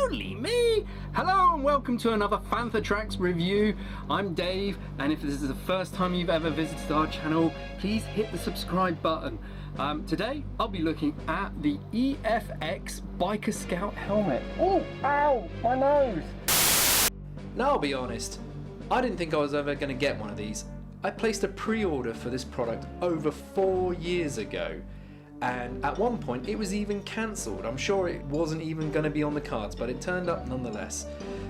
only me! Hello and welcome to another Fantha Tracks review. I'm Dave, and if this is the first time you've ever visited our channel, please hit the subscribe button. Today I'll be looking at the EFX Biker Scout helmet. Oh, ow, my nose! Now I'll be honest, I didn't think I was ever going to get one of these. I placed a pre-order for this product over 4 years ago, and at one point it was even cancelled. I'm sure it wasn't even going to be on the cards, but it turned up nonetheless.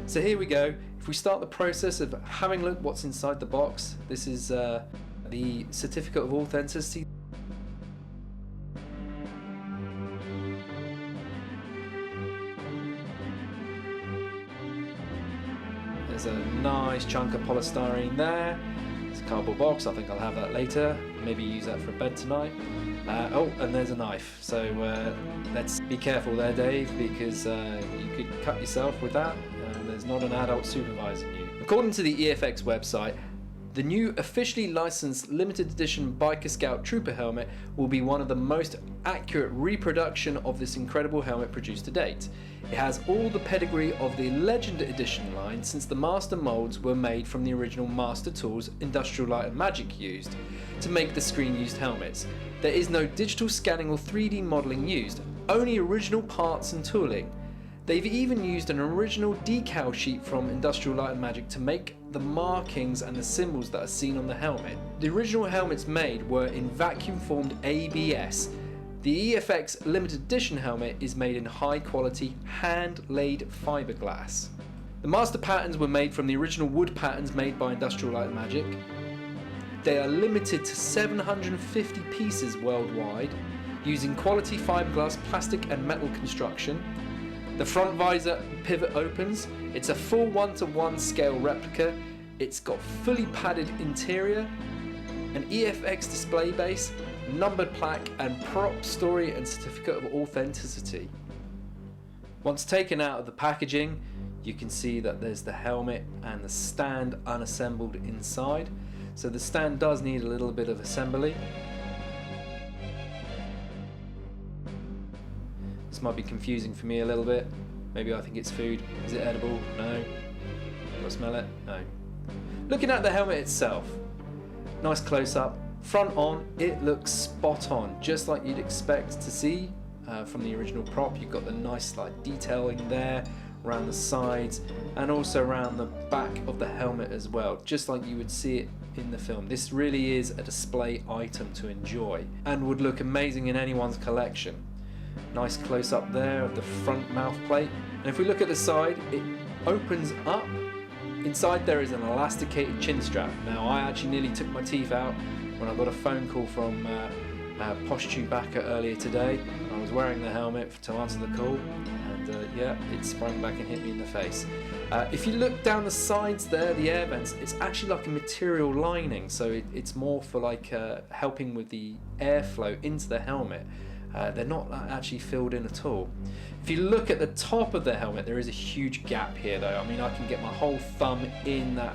So here we go. If we start the process of having a look what's inside the box, this is the certificate of authenticity. There's a nice chunk of polystyrene there. It's a cardboard box, I think I'll have that later. Maybe use that for bed tonight. Oh, and there's a knife. So let's be careful there, Dave, because you could cut yourself with that. There's not an adult supervising you. According to the EFX website, the new officially licensed limited edition Biker Scout Trooper helmet will be one of the most accurate reproduction of this incredible helmet produced to date. It has all the pedigree of the Legend Edition line, since the master molds were made from the original master tools Industrial Light and Magic used to make the screen-used helmets. There is no digital scanning or 3D modelling used, only original parts and tooling. They've even used an original decal sheet from Industrial Light and Magic to make the markings and the symbols that are seen on the helmet. The original helmets made were in vacuum formed ABS. The EFX Limited Edition helmet is made in high quality hand-laid fiberglass. The master patterns were made from the original wood patterns made by Industrial Light and Magic. They are limited to 750 pieces worldwide, using quality fiberglass, plastic and metal construction. The front visor pivot opens. It's a full 1:1 scale replica. It's got fully padded interior, an EFX display base, numbered plaque and prop story and certificate of authenticity. Once taken out of the packaging, you can see that there's the helmet and the stand unassembled inside. So the stand does need a little bit of assembly. This might be confusing for me a little bit. Maybe I think it's food. Is it edible? No. Do I smell it? No. Looking at the helmet itself, nice close up. Front on, it looks spot on, just like you'd expect to see from the original prop. You've got the nice detailing there around the sides and also around the back of the helmet as well, just like you would see it in the film. This really is a display item to enjoy and would look amazing in anyone's collection. Nice close up there of the front mouth plate, and if we look at the side, it opens up. Inside there is an elasticated chin strap. Now I actually nearly took my teeth out when I got a phone call from Posh Chewbacca earlier today. I was wearing the helmet to answer the call, and yeah, it sprang back and hit me in the face. If you look down the sides there, the air vents, it's actually like a material lining, so it's more for helping with the airflow into the helmet. They're not actually filled in at all. If you look at the top of the helmet, there is a huge gap here though. I mean, I can get my whole thumb in that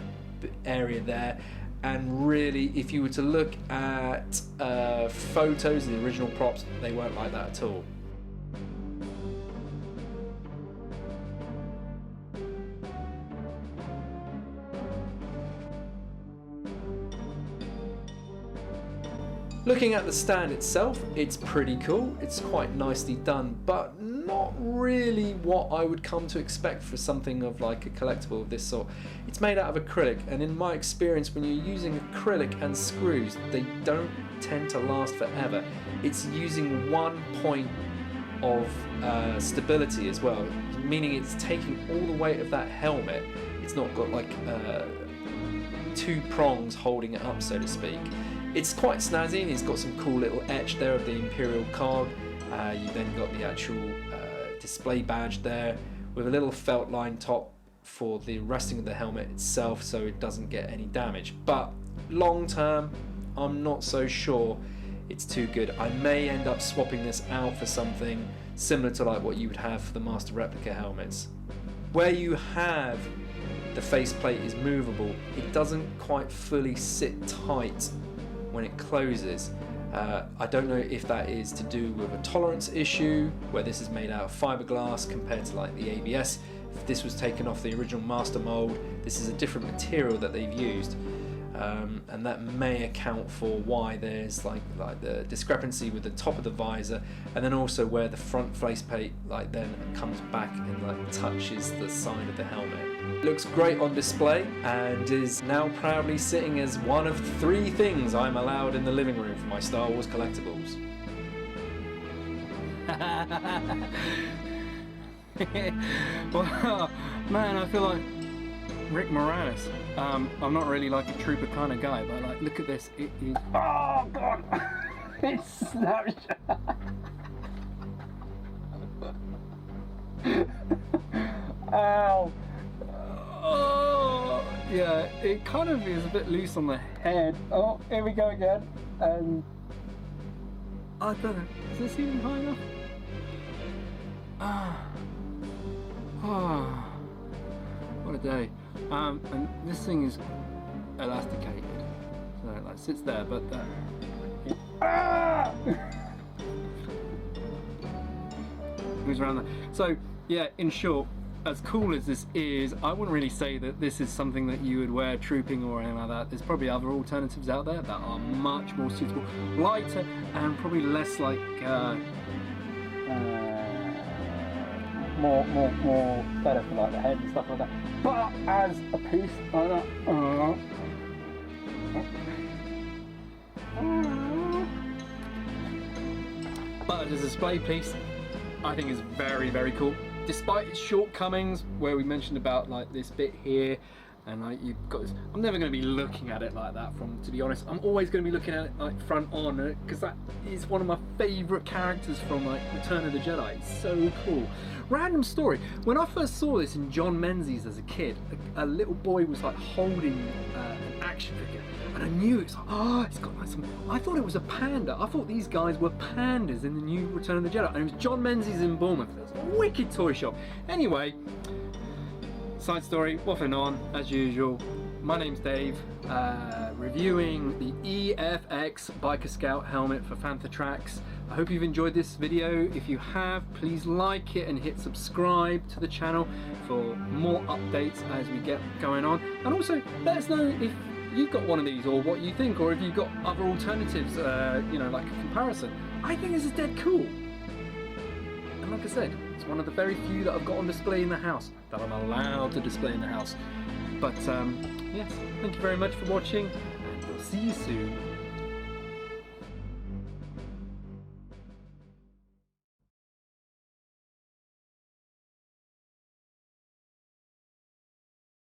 area there, and really if you were to look at photos of the original props, they weren't like that at all. Looking at the stand itself, it's pretty cool. It's quite nicely done, but not really what I would come to expect for something of like a collectible of this sort. It's made out of acrylic, and in my experience, when you're using acrylic and screws, they don't tend to last forever. It's using 1 point of stability as well, meaning it's taking all the weight of that helmet. It's not got like 2 prongs holding it up, so to speak. It's quite snazzy, and it's got some cool little etch there of the Imperial cog. You then got the actual display badge there with a little felt line top for the resting of the helmet itself, so it doesn't get any damage. But long term, I'm not so sure it's too good. I may end up swapping this out for something similar to like what you would have for the master replica helmets. Where you have the faceplate is movable, it doesn't quite fully sit tight when it closes. I don't know if that is to do with a tolerance issue, where this is made out of fiberglass compared to like the ABS. If this was taken off the original master mold, this is a different material that they've used. And that may account for why there's like the discrepancy with the top of the visor, and then also where the front faceplate like then comes back and like touches the side of the helmet. It looks great on display and is now proudly sitting as one of 3 things I'm allowed in the living room for my Star Wars collectibles. Well, man, I feel like Rick Moranis. I'm not really like a trooper kind of guy, but like, look at this. It is. Oh god! It's Snapchat. Ow! Oh yeah, it kind of is a bit loose on the head. Oh, here we go again. And I don't know. Is this even high enough? Oh, what a day. And this thing is elasticated, so it like sits there, but moves around there. So yeah, in short, as cool as this is, I wouldn't really say that this is something that you would wear trooping or anything like that. There's probably other alternatives out there that are much more suitable, lighter, and probably less like more better for like the head and stuff like that. But as a piece, but as a display piece, I think it's very, very cool. Despite its shortcomings, where we mentioned about like this bit here, and like you've got this, I'm never going to be looking at it like that. To be honest, I'm always going to be looking at it like front on, because that is one of my favourite characters from like Return of the Jedi. It's so cool. Random story: when I first saw this in John Menzies as a kid, a little boy was like holding an action figure, and I knew it's like, oh, it's got like some. I thought it was a panda. I thought these guys were pandas in the new Return of the Jedi, and it was John Menzies in Bournemouth. It was a wicked toy shop. Anyway. Side story, waffling on as usual. My name's Dave, reviewing the EFX Biker Scout helmet for Fantha Tracks. I hope you've enjoyed this video. If you have, please like it and hit subscribe to the channel for more updates as we get going on. And also, let us know if you've got one of these or what you think, or if you've got other alternatives, you know, like a comparison. I think this is dead cool. And like I said, it's one of the very few that I've got on display in the house, that I'm allowed to display in the house. But yes, thank you very much for watching, and we'll see you soon.